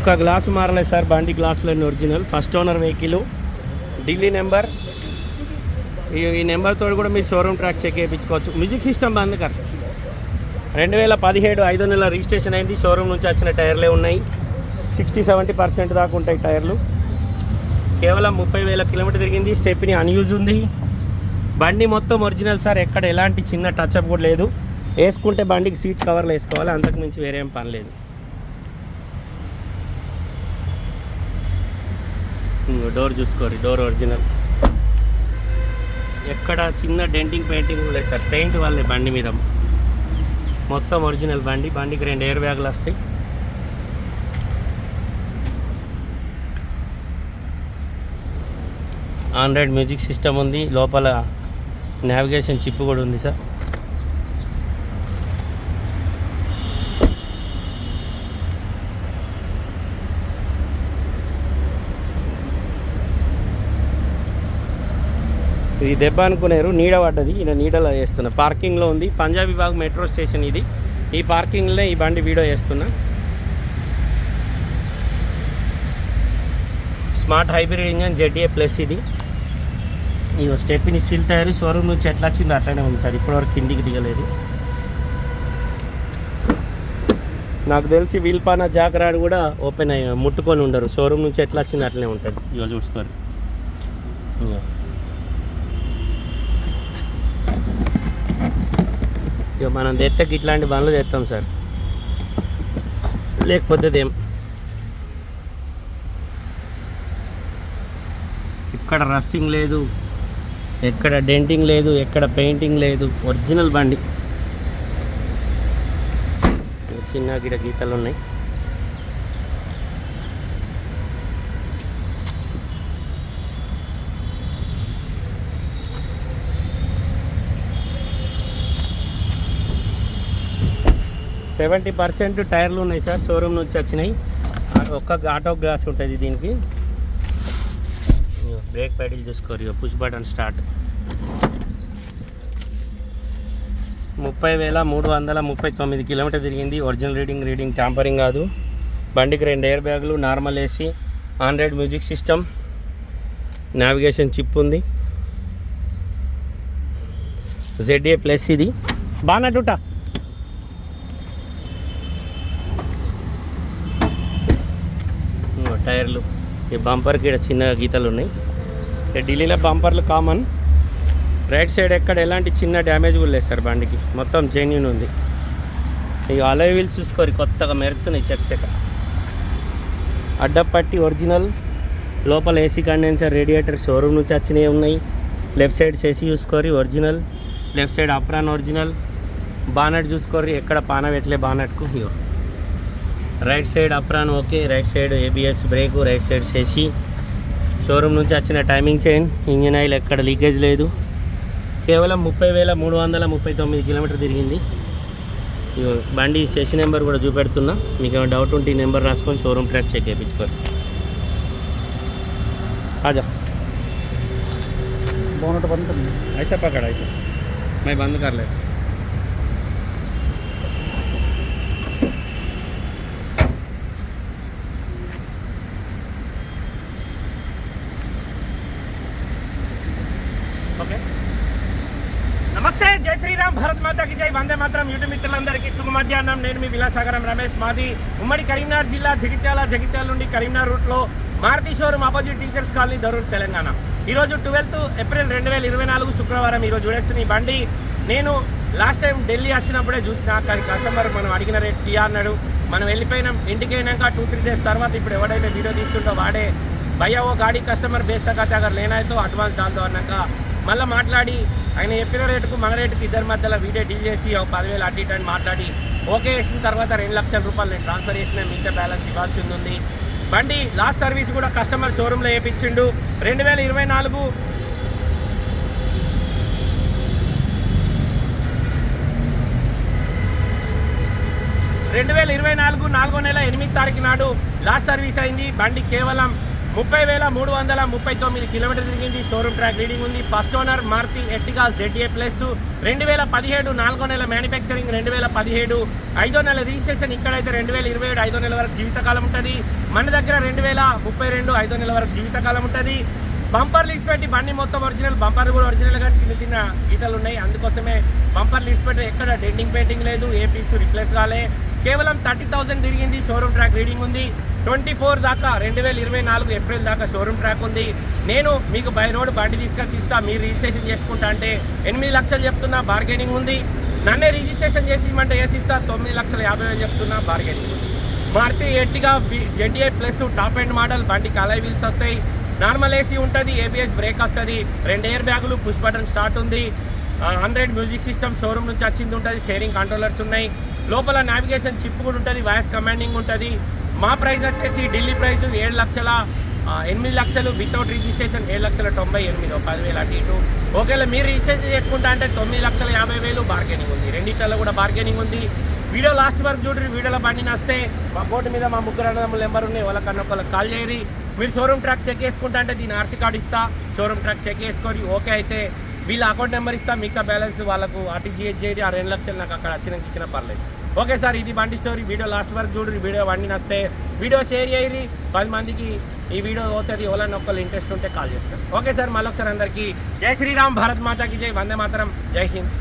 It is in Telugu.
ఒక్క గ్లాసు మారలేదు సార్, బండి గ్లాసులన్నీ original. First owner vehicle, Delhi number. ఈ నెంబర్తో కూడా మీరు షోరూమ్ ట్రాక్ చెక్ చేయించుకోవచ్చు. మ్యూజిక్ సిస్టమ్ బంద్ కర్ 2017 5 నెలల రిజిస్ట్రేషన్ అయింది. షోరూమ్ నుంచి వచ్చిన టైర్లే ఉన్నాయి. 60-70% దాకా ఉంటాయి టైర్లు. కేవలం 30,000 కిలోమీటర్ తిరిగింది. స్టెప్ని అన్యూజ్ ఉంది. బండి మొత్తం ఒరిజినల్ సార్, ఎక్కడ ఎలాంటి చిన్న టచ్అప్ కూడా లేదు. వేసుకుంటే బండికి సీట్ కవర్లు వేసుకోవాలి, అంతకు మించి వేరేం పని లేదు. డోర్ చూసుకోరు, డోర్ ఒరిజినల్. ఎక్కడ చిన్న డెంటింగ్ పెయింటింగ్ లేదు సార్, పెయింట్ వాళ్ళే బండి మీద. మొత్తం ఒరిజినల్ బండి. బండికి 2 ఎయిర్ బ్యాగులు వస్తాయి. ఆండ్రాయిడ్ మ్యూజిక్ సిస్టమ్ ఉంది. లోపల నావిగేషన్ చిప్ కూడా ఉంది సార్. ఇది దెబ్బ అనుకున్నారు, నీడ పడ్డది. ఈయన నీడలో చేస్తున్నా. పార్కింగ్లో ఉంది. పంజాబీ బాగ్ మెట్రో స్టేషన్ ఇది. ఈ పార్కింగ్లో ఈ బండి వీడియో చేస్తున్నా. Smart hybrid engine ZA plus ఇది. ఇక స్టెప్ని స్టిల్ టైర్ షోరూమ్ నుంచి ఎట్లా వచ్చిందో అట్లనే ఉంది సార్, ఇప్పటివరకు కిందికి దిగలేదు. నాకు తెలిసి వీల్పానా జాక్ రాడ్ కూడా ఓపెన్ అయ్యి ముట్టుకొని ఉండరు. షోరూమ్ నుంచి ఎట్లా వచ్చిందో అట్లనే ఉంటుంది. ఇక చూస్తారు. ఇక మనం తెత్తకి ఇట్లాంటి బండ్లు తెస్తాం సార్, లేకపోతే ఏం. ఎక్కడ రస్టింగ్ లేదు, ఎక్కడ డెంటింగ్ లేదు, ఎక్కడ పెయింటింగ్ లేదు. ఒరిజినల్ బండి. చిన్న గిడ గీతలు ఉన్నాయి. సెవెంటీ 70% టైర్లు ఉన్నాయి సార్, షోరూమ్ నుంచి వచ్చినాయి. ఒక్క ఆటో గ్లాస్ ఉంటుంది దీనికి. బ్రేక్ ప్యాడిల్ చూసుకోరు, పుష్ బటన్ స్టార్ట్. 30,339 కిలోమీటర్ తిరిగింది. ఒరిజినల్ రీడింగ్ ట్యాంపరింగ్ కాదు. బండికి 2 ఎయిర్ బ్యాగులు, normal AC, Android music system, navigation chip ఉంది. ZA ప్లస్ ఇది. బానట్టుట టైర్లు. ఈ బంపర్కి ఇక్కడ చిన్న గీతలు ఉన్నాయి. ఢిల్లీలో బంపర్లు కామన్. రైట్ సైడ్ ఎక్కడ ఎలాంటి చిన్న డ్యామేజ్ కూడా లేదు సార్ బండికి, మొత్తం జెన్యూన్ ఉంది. ఇక అలై వీల్స్ చూసుకోరు, కొత్తగా మెరుతున్నాయి చెక్క. అడ్డపట్టి ఒరిజినల్. లోపల AC కండెన్సర్, రేడియేటర్ షోరూమ్ నుంచి వచ్చినవి ఉన్నాయి. లెఫ్ట్ సైడ్ చేసి చూసుకోరు original. Left side apron original. Bonnet చూసుకోరు, ఎక్కడ పాన పెట్టలే బానట్కు. ఇగో right side apron okay. Right side ABS brake, right side చేసి. షోరూమ్ నుంచి వచ్చిన టైమింగ్ చైన్, ఇంజిన్ ఆయిల్ ఎక్కడ లీకేజ్ లేదు. కేవలం 30,339 కిలోమీటర్ తిరిగింది. బండి సెషన్ నెంబర్ కూడా చూపెడుతున్నా. మీకు ఏమైనా డౌట్ ఉంటే ఈ నెంబర్ రాసుకొని షోరూమ్ ట్రాక్ చెక్ చేయించుకోరు. आजा बोनट बंद कर ऐसा पकड़ ऐसा मैं बंद कर ले ఓకే. నమస్తే, జై శ్రీరామ్, భారత్ మాతాకి జై, వందే మాత్రం. యూట్యూబ్ మిత్రులందరికీ శుభ మధ్యాహ్నం. నేను మీ విలాసాగరం రమేష్. మాది ఉమ్మడి కరీంనగర్ జిల్లా, జగిత్యాల నుండి కరీంనగర్ రూట్లో Maruti showroom opposite teachers colony, Dharur, Telangana. ఈరోజు 12 ఏప్రిల్ 2024 శుక్రవారం. ఈరోజు చూడేస్తున్న ఈ బండి నేను లాస్ట్ టైం ఢిల్లీ వచ్చినప్పుడే చూసిన. కానీ కస్టమర్ మనం అడిగిన రేట్ టీ అన్నాడు. మనం వెళ్ళిపోయినాం. ఇంటికి అయినాక 2-3 డేస్ తర్వాత ఇప్పుడు ఎవడైతే వీడియో తీస్తుంటో వాడే భయ్యా ఓ గాడి కస్టమర్ బేస్తా కథ అగర్ లేనాయితో అడ్వాన్స్ దాంతో అన్నాక మళ్ళీ మాట్లాడి ఆయన చెప్పిన రేటుకు మన రేటుకు ఇద్దరి మధ్యలో వీడియో డీల్ చేసి ఒక 10,000 అటు ఇటు అని మాట్లాడి ఓకే వేసిన తర్వాత 2 లక్షల రూపాయలు నేను ట్రాన్స్ఫర్ చేసిన, మిగతా బ్యాలెన్స్ ఇవ్వాల్సింది ఉంది. బండి లాస్ట్ సర్వీస్ కూడా కస్టమర్ షోరూంలో వేయించిండు. 2024 4వ నెల 8వ తారీఖు నాడు లాస్ట్ సర్వీస్ అయింది. బండి కేవలం 30,339 కిలోమీటర్ తిరిగింది. షోరూమ్ ట్రాక్ రీడింగ్ ఉంది. First owner Maruti Ertiga ZA plus. 2017 4వ నెల మ్యానుఫ్యాక్చరింగ్, 2017 5వ నెల రిజిస్ట్రేషన్. ఇక్కడైతే 2027 5వ నెల వరకు జీవితకాలం ఉంటుంది. మన దగ్గర 2032 5వ నెల వరకు జీవితకాలం ఉంటుంది. బంపర్ లీడ్స్ పెట్టి బండి మొత్తం ఒరిజినల్, బంపర్ కూడా ఒరిజినల్, కానీ చిన్న చిన్న గీతలు ఉన్నాయి. అందుకోసమే బంపర్ లీడ్స్ పెట్టి ఎక్కడ డెంటింగ్ పెయింటింగ్ లేదు, ఏ పీస్ రిప్లేస్ కాలే. కేవలం 30,000 తిరిగింది. షోరూమ్ ట్రాక్ రీడింగ్ ఉంది. 24 దాకా 2024 ఏప్రిల్ దాకా షోరూమ్ ట్రాక్ ఉంది. నేను మీకు బై రోడ్ బండి తీసుకొచ్చి ఇస్తా, మీరు రిజిస్ట్రేషన్ చేసుకుంటా అంటే 8 లక్షలు చెప్తున్నా, బార్గెనింగ్ ఉంది. నన్నే రిజిస్ట్రేషన్ చేసి ఇవ్వమంటే వేసిస్తా, 9,50,000 చెప్తున్నా, బార్గెనింగ్ ఉంది. Maruti Ertiga ZA plus top end model. బండికి అలై వీల్స్ వస్తాయి, నార్మల్ ఏసీ ఉంటుంది, ABS బ్రేక్ వస్తుంది, 2 ఎయిర్ బ్యాగులు, పుష్ బటన్ స్టార్ట్ ఉంది, 100 మ్యూజిక్ సిస్టమ్ షోరూమ్ నుంచి వచ్చింది ఉంటుంది, స్టీరింగ్ కంట్రోలర్స్ ఉన్నాయి, లోపల నావిగేషన్ చిప్ కూడా ఉంటుంది, వాయిస్ కమాండింగ్ ఉంటుంది. మా ప్రైస్ వచ్చేసి ఢిల్లీ ప్రైస్ 8 లక్షలు వితౌట్ రిజిస్ట్రేషన్ 7,98,000, 10,000 అటు ఇటు. ఒకవేళ మీరు రిజిస్ట్రేషన్ చేసుకుంటా అంటే 9,50,000 బార్గెనింగ్ ఉంది. రెండిట్లలో కూడా బార్గెనింగ్ ఉంది. వీడియో లాస్ట్ వరకు చూడండి. వీడియోలో బండి నస్తే మా బోర్డు మీద మా ముగ్గురు అన్నదమ్ముల నెంబర్ ఉన్నాయి, వాళ్ళకన్నా ఒకళ్ళకి కాల్ చేయరి. మీరు షోరూమ్ ట్రాక్ చెక్ చేసుకుంటా అంటే దీని RC కార్డు ఇస్తా, షోరూమ్ ట్రాక్ చెక్ చేసుకొని ఓకే అయితే వీళ్ళ అకౌంట్ నెంబర్ ఇస్తా, మిగతా బ్యాలెన్స్ వాళ్ళకు RTGS చేయరి. ఆ 2 లక్షలు నాకు అక్కడ ఇచ్చినా పర్లేదు. ఓకే సార్, ఇది బండి స్టోరీ. వీడియో లాస్ట్ వరకు చూడండి. వీడియో బండి నస్తే వీడియో షేర్ చేయరి, 10 మందికి ఈ వీడియో అవుతుంది. ఎవరైనా ఒకళ్ళు ఇంట్రెస్ట్ ఉంటే కాల్ చేస్తారు. ఓకే సార్, మళ్ళొకసారి అందరికీ జై శ్రీరామ్, భారత్ మాతాకి జై, వందే మాతరం, జై హింద్.